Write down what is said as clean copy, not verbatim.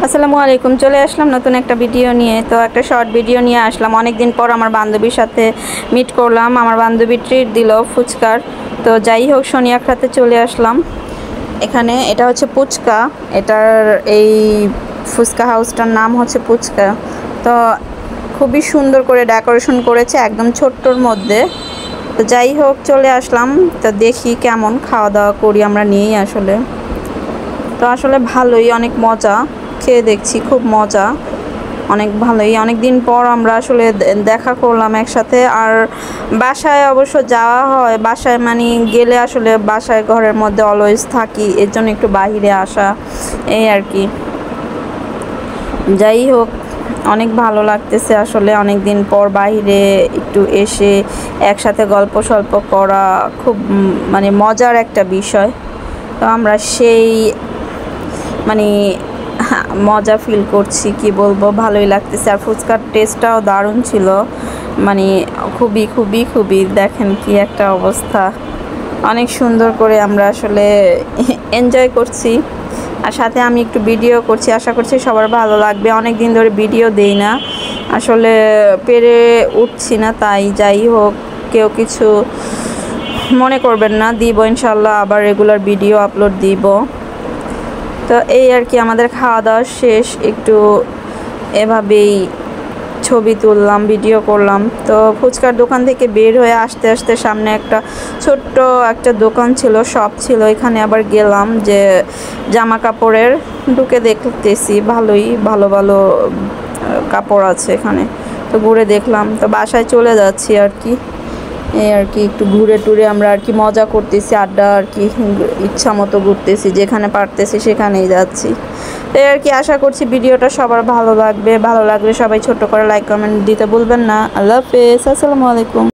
আসসালামু আলাইকুম। চলে আসলাম নতুন একটা ভিডিও নিয়ে। তো একটা শর্ট ভিডিও নিয়ে আসলাম। অনেক দিন পর আমার বান্ধবীর সাথে মিট করলাম। আমার বান্ধবী ট্রিট দিল ফুচকার। তো যাই হোক, সোনিয়াখাতে চলে আসলাম। এখানে এটা হচ্ছে পুচকা। এটার এই ফুচকা হাউসটার নাম হচ্ছে পুচকা। তো খুবই সুন্দর করে ডেকোরেশন করেছে, একদম ছোট্টর মধ্যে। তো যাই হোক, চলে আসলাম। তো দেখি কেমন খাওয়া দাওয়া করি আমরা নিয়েই আসলে। তো আসলে ভালোই, অনেক মজা। খেয়ে দেখছি, খুব মজা, অনেক ভালোই। অনেক দিন পর আমরা আসলে দেখা করলাম একসাথে। আর বাসায় অবশ্য যাওয়া হয়, বাসায় মানে গেলে আসলে বাসায় ঘরের মধ্যে অলওয়েজ থাকি, এর জন্য একটু বাহিরে আসা, এই আর কি। যাই হোক, অনেক ভালো লাগতেছে আসলে অনেক দিন পর বাইরে একটু এসে একসাথে গল্প সল্প করা, খুব মানে মজার একটা বিষয়। তো আমরা সেই মানে মজা ফিল করছি, কি বলবো, ভালোই লাগতেছে। আর ফুচকার টেস্টটাও দারুণ ছিল, মানে খুবই খুবই খুবই, দেখেন কি একটা অবস্থা। অনেক সুন্দর করে আমরা আসলে এনজয় করছি। আর সাথে আমি একটু ভিডিও করছি, আশা করছি সবার ভালো লাগবে। অনেক দিন ধরে ভিডিও দেই না, আসলে পেরে উঠছি না। তাই যাই হোক, কেউ কিছু মনে করবেন না, দিব ইনশাল্লাহ, আবার রেগুলার ভিডিও আপলোড দিব। তো এই আর কি, আমাদের খাওয়া দাওয়া শেষ, একটু এভাবেই ছবি তুললাম, ভিডিও করলাম। তো ফুচকার দোকান থেকে বের হয়ে আসতে আসতে সামনে একটা ছোট্ট একটা দোকান ছিল, শপ ছিল। এখানে আবার গেলাম যে জামা কাপড়ের, ঢুকে দেখতেছি ভালোই ভালো ভালো কাপড় আছে এখানে। তো ঘুরে দেখলাম। তো বাসায় চলে যাচ্ছি আর কি, এই আর কি। একটু ঘুরে টুরে আমরা আর কি মজা করতেছি, আড্ডা আর কি, ইচ্ছা মতো ঘুরতেছি, যেখানে পারতেছি সেখানেই যাচ্ছি। এই আর কি, আশা করছি ভিডিওটা সবার ভালো লাগবে। ভালো লাগলে সবাই ছোট্ট করে লাইক কমেন্ট দিতে ভুলবেন না। আল্লাহ হাফেজ, আসসালামু আলাইকুম।